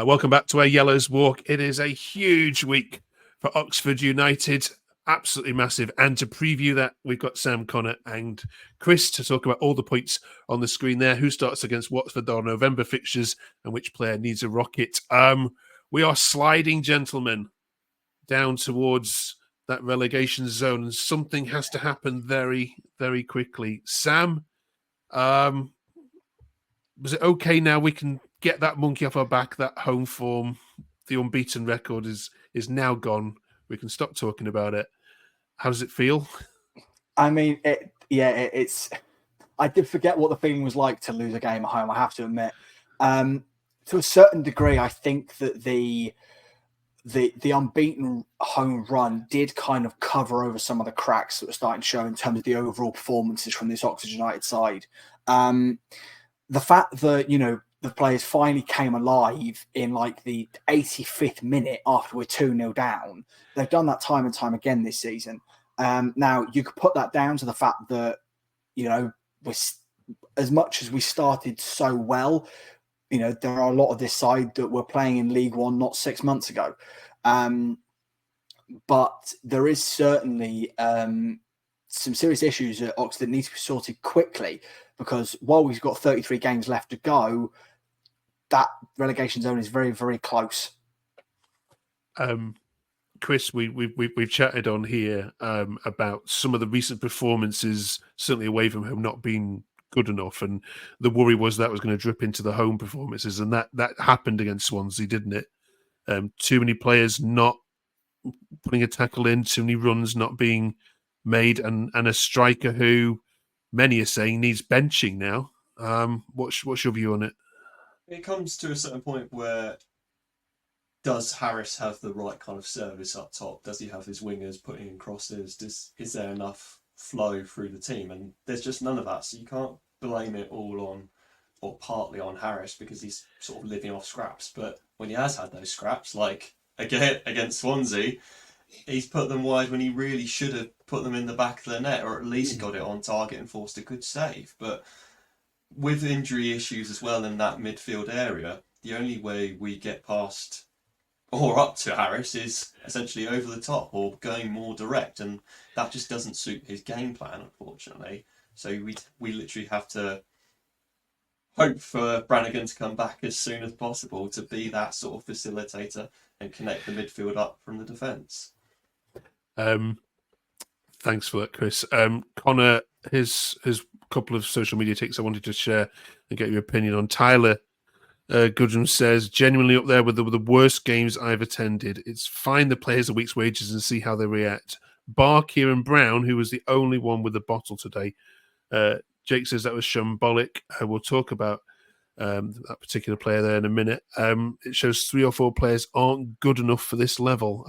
Welcome back to Where Yellows Walk. It is a huge week for Oxford United, absolutely massive. And to preview that, we've got Sam, Connor and Chris to talk about all the points on the screen there. Who starts against Watford, our November fixtures, and which player needs a rocket. We are sliding, gentlemen, down towards that relegation zone, and something has to happen very, very quickly. Sam, was it okay now we can get that monkey off our back, that home form, the unbeaten record is now gone. We can stop talking about it. How does it feel? I mean, it's. I did forget what the feeling was like to lose a game at home, I have to admit. To a certain degree, I think that the unbeaten home run did kind of cover over some of the cracks that were starting to show in terms of the overall performances from this Oxford United side. The fact that, the players finally came alive in like the 85th minute after we're 2-0 down. They've done that time and time again this season. Now, you could put that down to the fact that, as much as we started so well, there are a lot of this side that were playing in League One not 6 months ago. But there is certainly some serious issues at Oxford that need to be sorted quickly, because while we've got 33 games left to go, that relegation zone is very, very close. Chris, we've chatted on here about some of the recent performances, certainly away from home, not being good enough, and the worry was that was going to drip into the home performances, and that happened against Swansea, didn't it? Too many players not putting a tackle in, too many runs not being made, and a striker who many are saying needs benching now. What's your view on it? It comes to a certain point where, does Harris have the right kind of service up top? Does he have his wingers putting in crosses? Is there enough flow through the team? And there's just none of that. So you can't blame it all on, or partly on, Harris, because he's sort of living off scraps. But when he has had those scraps, like again against Swansea, he's put them wide when he really should have put them in the back of the net, or at least got it on target and forced a good save. But with injury issues as well in that midfield area, the only way we get past or up to Harris is essentially over the top or going more direct, and that just doesn't suit his game plan, unfortunately. So we literally have to hope for Brannigan to come back as soon as possible to be that sort of facilitator and connect the midfield up from the defence. Thanks for that, Chris. Connor, his couple of social media takes I wanted to share and get your opinion on. Tyler Goodrum says, genuinely up there with the worst games I've attended. It's fine the players a week's wages and see how they react. Bar Kieran Brown, who was the only one with a bottle today. Jake says that was shambolic. We'll talk about that particular player there in a minute. It shows 3 or 4 players aren't good enough for this level.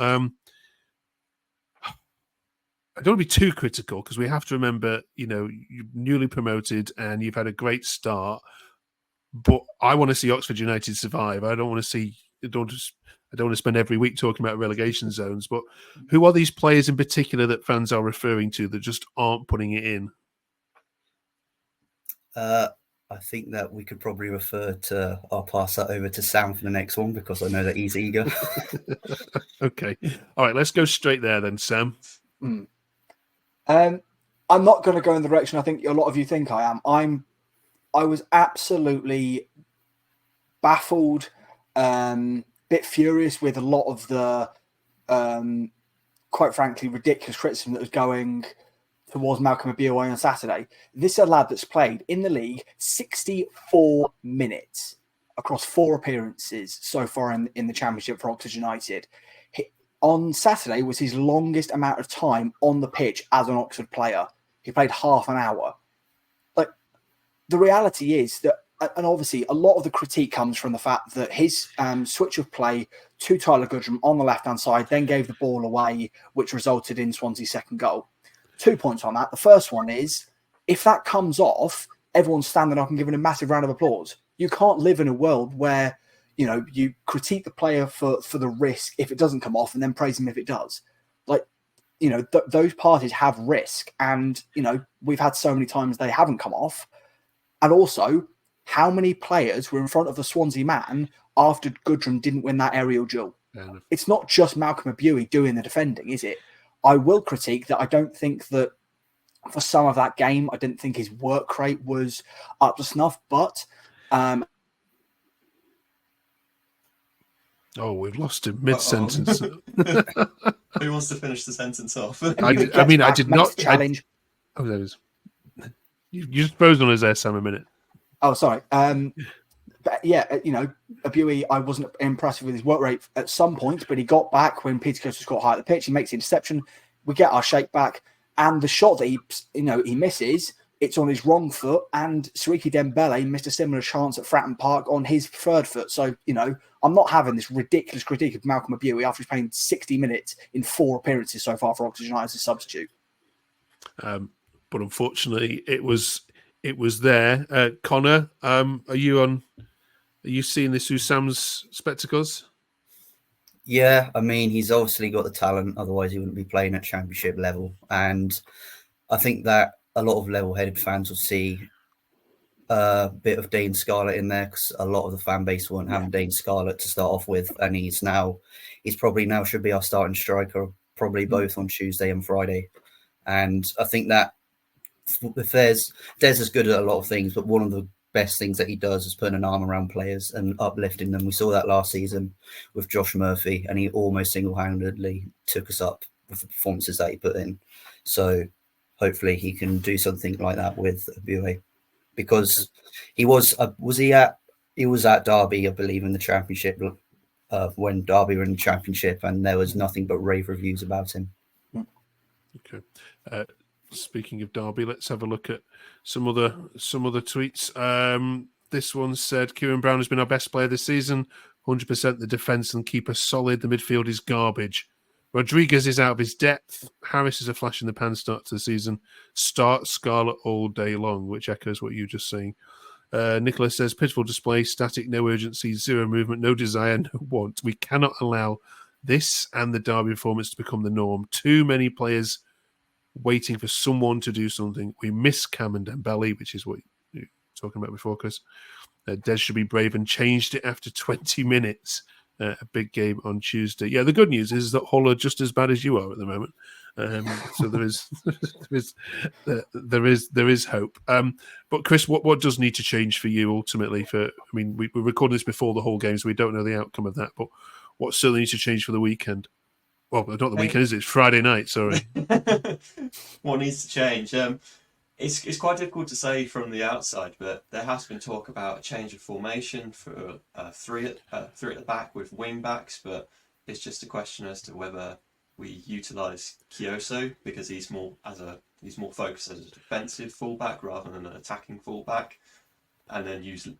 I don't want to be too critical, because we have to remember, you're newly promoted and you've had a great start. But I want to see Oxford United survive. I don't want to spend every week talking about relegation zones. But who are these players in particular that fans are referring to that just aren't putting it in? I think that we could probably refer to. I'll pass that over to Sam for the next one, because I know that he's eager. Okay. All right, let's go straight there then, Sam. I'm not going to go in the direction I think a lot of you think I am. I was absolutely baffled, bit furious with a lot of the, quite frankly, ridiculous criticism that was going towards Malcolm Abiaway on Saturday. This is a lad that's played in the league 64 minutes across 4 appearances so far in the Championship for Oxford United. On Saturday was his longest amount of time on the pitch as an Oxford player. He played half an hour. Like, the reality is that, and obviously a lot of the critique comes from the fact that his switch of play to Tyler Goodrum on the left-hand side then gave the ball away, which resulted in Swansea's second goal. 2 points on that. The first one is, if that comes off, everyone's standing up and giving a massive round of applause. You can't live in a world where, you critique the player for the risk if it doesn't come off and then praise him if it does. Like, those parties have risk, and, we've had so many times they haven't come off. And also, how many players were in front of the Swansea man after Goodrum didn't win that aerial duel. It's not just Malcolm Abui doing the defending, is it? I will critique that I don't think that for some of that game, I didn't think his work rate was up to snuff, but we've lost him mid-sentence. Who wants to finish the sentence off? I did not challenge. There is. You just froze on us there, Sam, a minute. Oh, sorry. But yeah, Abui, I wasn't impressed with his work rate at some points, but he got back when Peter Costa got high at the pitch. He makes the interception. We get our shake back, and the shot that he misses, it's on his wrong foot, and Siriki Dembele missed a similar chance at Fratton Park on his preferred foot. So, I'm not having this ridiculous critique of Malcolm Abui after he's playing 60 minutes in 4 appearances so far for Oxford United as a substitute. But unfortunately, it was there. Connor, are you seeing this through Sam's spectacles? Yeah, I mean, he's obviously got the talent, otherwise he wouldn't be playing at championship level. And I think that a lot of level-headed fans will see a bit of Dane Scarlett in there, because a lot of the fan base weren't having Dane Scarlett to start off with, and he's probably now should be our starting striker, probably both on Tuesday and Friday. And I think that if Des is good at a lot of things, but one of the best things that he does is putting an arm around players and uplifting them. We saw that last season with Josh Murphy, and he almost single-handedly took us up with the performances that he put in. So hopefully he can do something like that with Abui, because he was at Derby, I believe, in the championship when Derby were in the championship, and there was nothing but rave reviews about him. Okay. Speaking of Derby, let's have a look at some other tweets. This one said, Kieran Brown has been our best player this season. 100% the defence and keeper solid. The midfield is garbage. Rodriguez is out of his depth. Harris is a flash in the pan start to the season. Start Scarlett all day long, which echoes what you were just saying. Nicholas says, pitiful display, static, no urgency, zero movement, no desire, no want. We cannot allow this and the Derby performance to become the norm. Too many players waiting for someone to do something. We miss Cam and Dembele, which is what you were talking about before, Chris. Des should be brave and changed it after 20 minutes. A big game on Tuesday. Yeah, the good news is that Hull are just as bad as you are at the moment. So there is hope. But Chris, what does need to change for you ultimately? We're recording this before the whole game, so we don't know the outcome of that. But what still needs to change for the weekend? Well, not the weekend, is it? It's Friday night. Sorry. What needs to change? It's quite difficult to say from the outside, but there has been talk about a change of formation for three at the back with wing backs, but it's just a question as to whether we utilise Kioso, because he's more focused as a defensive fullback rather than an attacking fullback, and then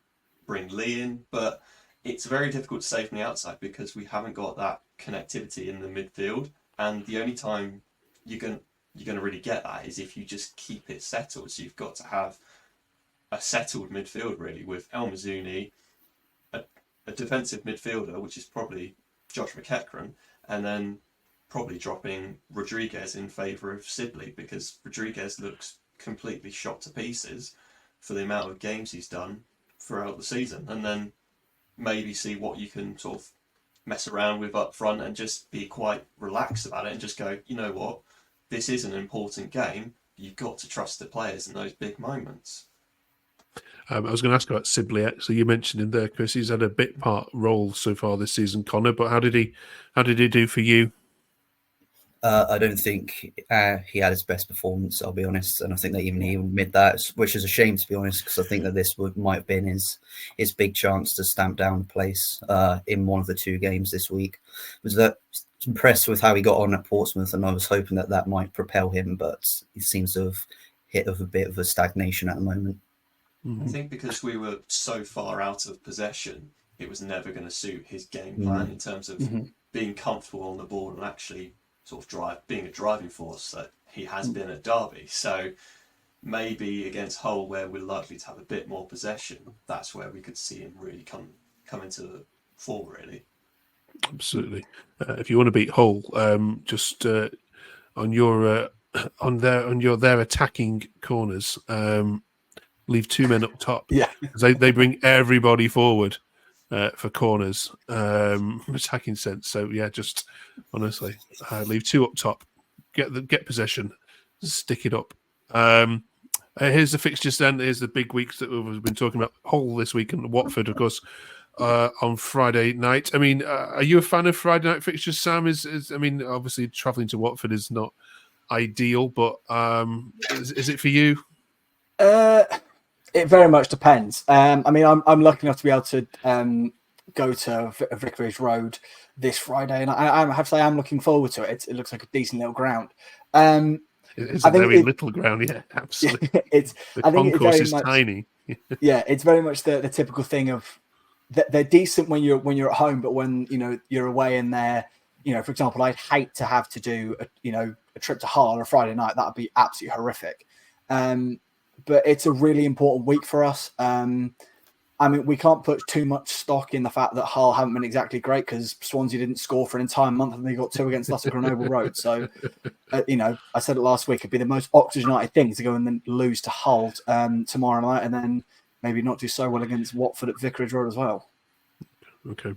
bring Lee in. But it's very difficult to say from the outside because we haven't got that connectivity in the midfield, and the only time you're going to really get that is if you just keep it settled. So you've got to have a settled midfield, really, with El Mazzuni, a defensive midfielder, which is probably Josh McEachran, and then probably dropping Rodriguez in favour of Sibley, because Rodriguez looks completely shot to pieces for the amount of games he's done throughout the season. And then maybe see what you can sort of mess around with up front and just be quite relaxed about it and just go, you know what, this is an important game. You've got to trust the players in those big moments. I was going to ask about Sibley. Actually, you mentioned him there, Chris. He's had a bit part role so far this season, Connor. But how did he do for you? I don't think he had his best performance, I'll be honest, and I think that even he admitted that, which is a shame, to be honest, because I think that this might have been his big chance to stamp down the place in one of the 2 games this week. Was that impressed with how he got on at Portsmouth, and I was hoping that might propel him, but he seems to have hit of a bit of a stagnation at the moment. I think because we were so far out of possession, it was never going to suit his game plan in terms of being comfortable on the ball and actually sort of being a driving force that he has been at Derby. So maybe against Hull, where we're likely to have a bit more possession, that's where we could see him really come into the fore, really. Absolutely. If you want to beat Hull, just on their attacking corners, leave 2 men up top. Yeah, they bring everybody forward. for corners, attacking sense. So yeah, just honestly, leave 2 up top, get possession, stick it up. Here's the fixtures then. Here's the big weeks that we've been talking about. Hull this week and Watford, of course, on Friday night. I mean, are you a fan of Friday night fixtures, Sam? I mean, obviously travelling to Watford is not ideal, but is it for you? It very much depends. I mean, I'm lucky enough to be able to go to Vicarage Road this Friday, and I have to say I'm looking forward to it. It looks like a decent little ground. It's a very little ground, yeah, absolutely. The concourse is tiny. Yeah, it's very much the typical thing of they're decent when you're at home, but when you're away and they're for example, I'd hate to have to do a trip to Hull on a Friday night. That would be absolutely horrific. But it's a really important week for us. I mean, we can't put too much stock in the fact that Hull haven't been exactly great because Swansea didn't score for an entire month and they got 2 against us at Grenoble Road. So, I said it last week, it'd be the most oxygenated thing to go and then lose to Hull tomorrow night and then maybe not do so well against Watford at Vicarage Road as well. Okay.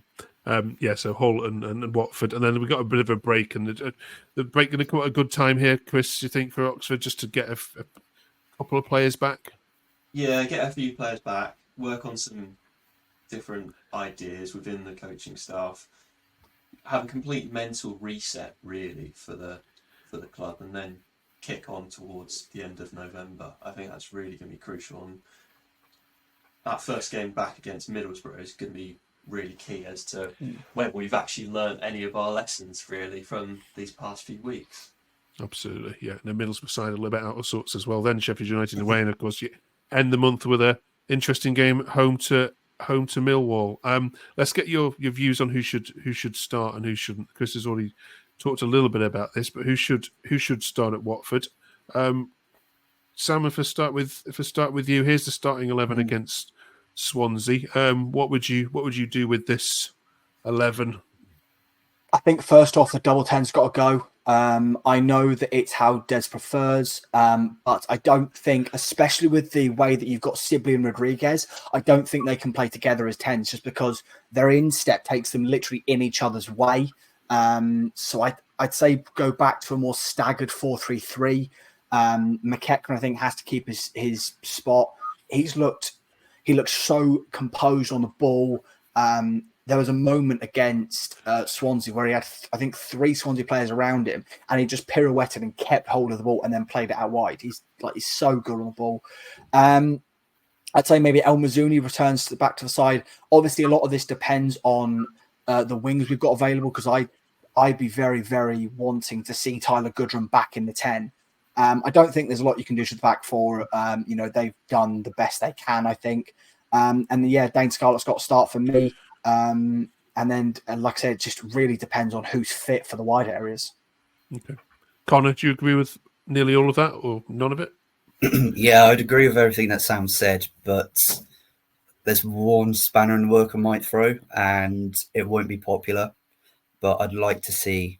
So Hull and Watford, and then we got a bit of a break, and the break going to come at a good time here, Chris. Do you think for Oxford just to get a couple of players back? Yeah, get a few players back, work on some different ideas within the coaching staff, have a complete mental reset really for the club, and then kick on towards the end of November. I think that's really going to be crucial. And that first game back against Middlesbrough is going to be really key as to whether we've actually learned any of our lessons really from these past few weeks. Absolutely, yeah. And the Middlesbrough side a little bit out of sorts as well. Then Sheffield United away, and of course you end the month with a interesting game home to Millwall. Let's get your views on who should start and who shouldn't. Chris has already talked a little bit about this, but who should start at Watford? Sam, if I start with you, here's the starting 11 against Swansea. What would you do with this 11? I think first off, the double 10's got to go. I know that it's how Des prefers, but I don't think, especially with the way that you've got Sibley and Rodriguez, I don't think they can play together as 10s just because their instep takes them literally in each other's way. So I'd say go back to a more staggered 4-3-3. McEachran, I think, has to keep his spot. He looks so composed on the ball. There was a moment against Swansea where he had, I think, 3 Swansea players around him, and he just pirouetted and kept hold of the ball and then played it out wide. He's so good on the ball. I'd say maybe El Mazzuni returns back to the side. Obviously, a lot of this depends on the wings we've got available because I'd be very, very wanting to see Tyler Goodrum back in the 10. I don't think there's a lot you can do to the back four. They've done the best they can, I think. Dane Scarlett's got to start for me. And then, like I said, it just really depends on who's fit for the wide areas. Okay. Connor, do you agree with nearly all of that or none of it? Yeah, I'd agree with everything that Sam said, but there's one spanner in the work I might throw, and it won't be popular, but I'd like to see,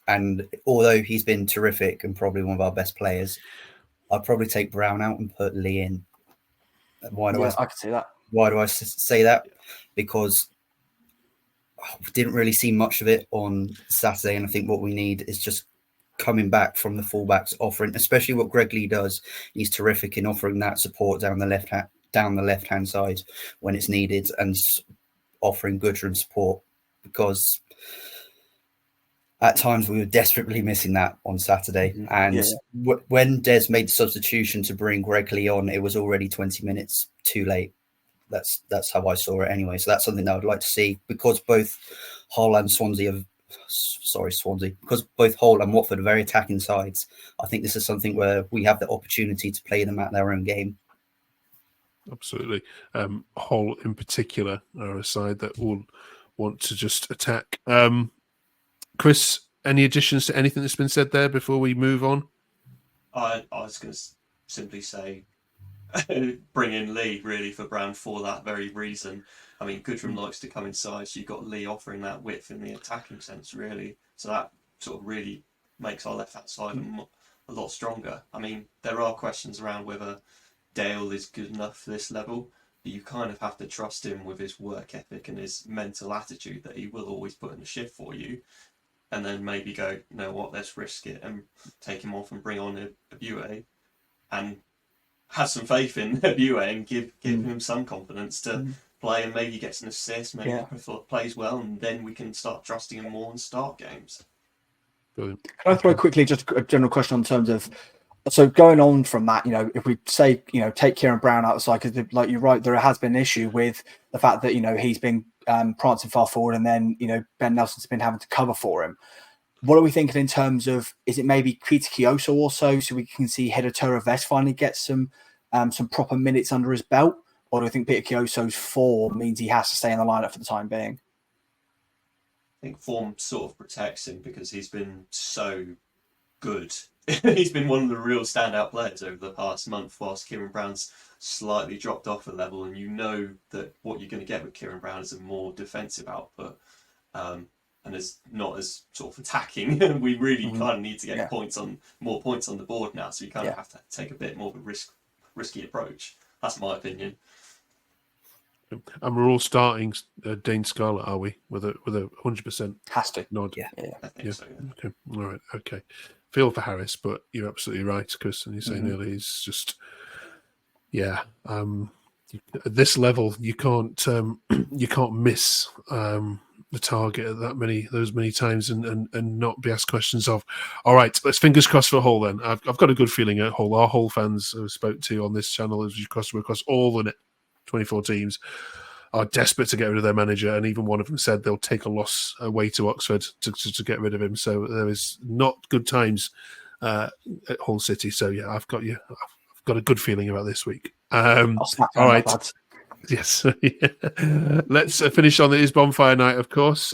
and although he's been terrific and probably one of our best players, I'd probably take Brown out and put Lee in. I could see that. Why do I say that? Because we didn't really see much of it on Saturday, and I think what we need is just coming back from the fullbacks, offering, especially what Greg Lee does. He's terrific in offering that support down the left hand side when it's needed, and offering Goodrum support, because at times we were desperately missing that on Saturday. And when Des made the substitution to bring Greg Lee on, it was already 20 minutes too late. That's how I saw it anyway. So that's something that I would like to see, because both Hull and because both Hull and Watford are very attacking sides. I think this is something where we have the opportunity to play them at their own game. Absolutely. Hull in particular are a side that will want to just attack. Chris, any additions to anything that's been said there before we move on? I was going to simply say bring in Lee really for Brown for that very reason. I mean, Goodrum likes to come inside, so you've got Lee offering that width in the attacking sense, really. So that sort of really makes our left-hand side a lot stronger. I mean, there are questions around whether Dale is good enough for this level. but you kind of have to trust him with his work ethic and his mental attitude that he will always put in the shift for you, and then maybe go, you know what, let's risk it and take him off and bring on a Bue, and have some faith in Bue and give him some confidence to play, and maybe gets an assist, maybe plays well, and then we can start trusting him more and start games. Brilliant. Can I throw quickly just a general question in terms of, so going on from that, you know, if we say, you know, take Kieran Brown out of the side, because like you're right, there has been an issue with the fact that, you know, he's been prancing far forward, and then, you know, Ben Nelson's been having to cover for him. What are we thinking in terms of, is it maybe Peter Kioso also, so we can see Hidatora Vest finally get some proper minutes under his belt? Or do we think Peter Kioso's form means he has to stay in the lineup for the time being? I think form sort of protects him because he's been so good. He's been one of the real standout players over the past month, whilst Kieran Brown's slightly dropped off a level, and you know that what you're going to get with Kieran Brown is a more defensive output, and is not as sort of attacking. We really kind of need to get more points on the board now, so you kind of have to take a bit more of a risky approach. That's my opinion. And we're all starting Dane Scarlett, are we? With a 100% Has to nod. Yeah. I think so. Yeah. Okay. All right. Okay. Feel for Harris, but you're absolutely right, Chris. And you're saying earlier, he's just, at this level, you can't miss the target at those many times and not be asked questions of. All right, let's fingers crossed for Hull then. I've got a good feeling at Hull. Our Hull fans who I spoke to on this channel, as you cross all the 24 teams, are desperate to get rid of their manager, and even one of them said they'll take a loss away to Oxford to get rid of him. So there is not good times at Hull City. So yeah, I've got a good feeling about this week. All right. Yes. Let's finish on this bonfire night, of course.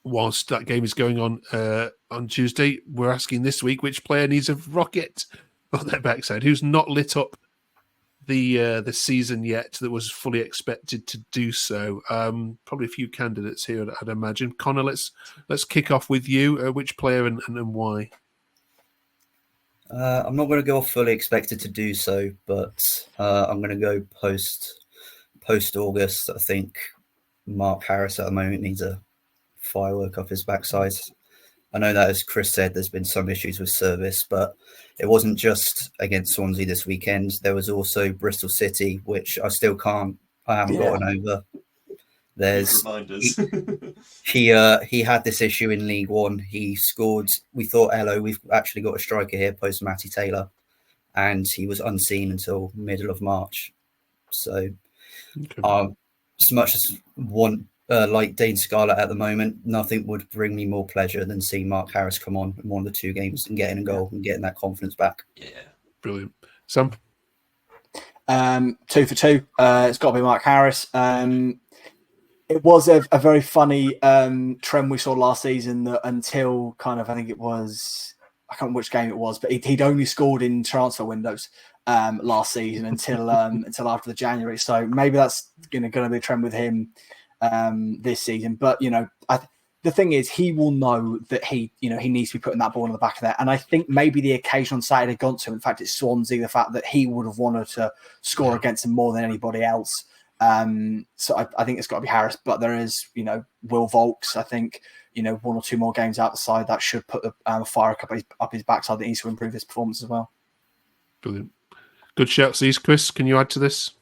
Whilst that game is going on Tuesday, we're asking this week which player needs a rocket on their backside, who's not lit up the season yet that was fully expected to do so. Probably a few candidates here, I'd imagine. Connor, let's kick off with you. Which player and why? I'm not going to go off fully expected to do so, but I'm going to go post August. I think Mark Harris at the moment needs a firework off his backside. I know that, as Chris said, there's been some issues with service, but it wasn't just against Swansea this weekend. There was also Bristol City, which I haven't gotten over. There's reminders. He had this issue in League One. He scored. We thought, hello, we've actually got a striker here, post Matty Taylor, and he was unseen until middle of March. So, as much as like Dane Scarlett at the moment, nothing would bring me more pleasure than seeing Mark Harris come on in one of the two games and getting a goal and getting that confidence back. Yeah, brilliant. Sam? 2 for 2. It's got to be Mark Harris. It was a very funny trend we saw last season that until kind of, I think it was, I can't remember which game it was, but he'd only scored in transfer windows last season until after the January. So maybe that's going to be a trend with him this season. But, you know, the thing is, he will know that he needs to be putting that ball in the back of there. And I think maybe the occasion on Saturday got to him. In fact, it's Swansea, the fact that he would have wanted to score against him more than anybody else. So I think it's got to be Harris, but there is, you know, Will Volks. I think, you know, one or two more games outside that should put the fire up his backside that needs to improve his performance as well. Brilliant. Good shouts these, Chris. Can you add to this?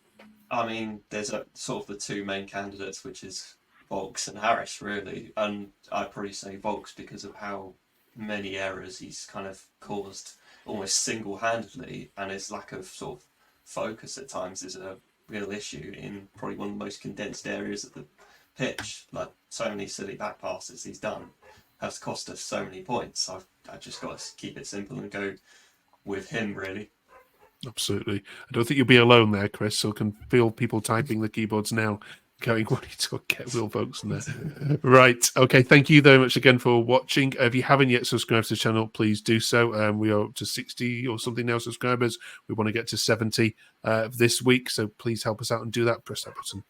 I mean, there's sort of the two main candidates, which is Volks and Harris, really. And I'd probably say Volks because of how many errors he's kind of caused almost single-handedly, and his lack of sort of focus at times is a real issue in probably one of the most condensed areas of the pitch. Like, so many silly back passes he's done has cost us so many points. I've just got to keep it simple and go with him, really. Absolutely. I don't think you'll be alone there, Chris, so I can feel people typing the keyboards now going, what are you talking, get Will Volks in there. Right. Okay. Thank you very much again for watching. If you haven't yet subscribed to the channel, please do so. We are up to 60 or something now subscribers. We want to get to 70 this week, so please help us out and do that. Press that button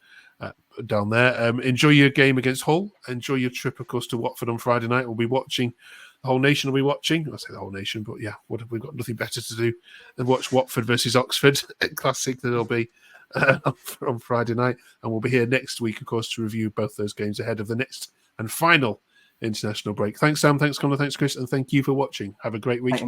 down there. Enjoy your game against Hull. Enjoy your trip, of course, to Watford on Friday night. We'll be watching. The whole nation will be watching. I say the whole nation, but yeah, what have we got? Nothing better to do than watch Watford versus Oxford. Classic that it'll be. on Friday night. And we'll be here next week, of course, to review both those games ahead of the next and final international break. Thanks, Sam. Thanks, Connor. Thanks, Chris. And thank you for watching. Have a great week.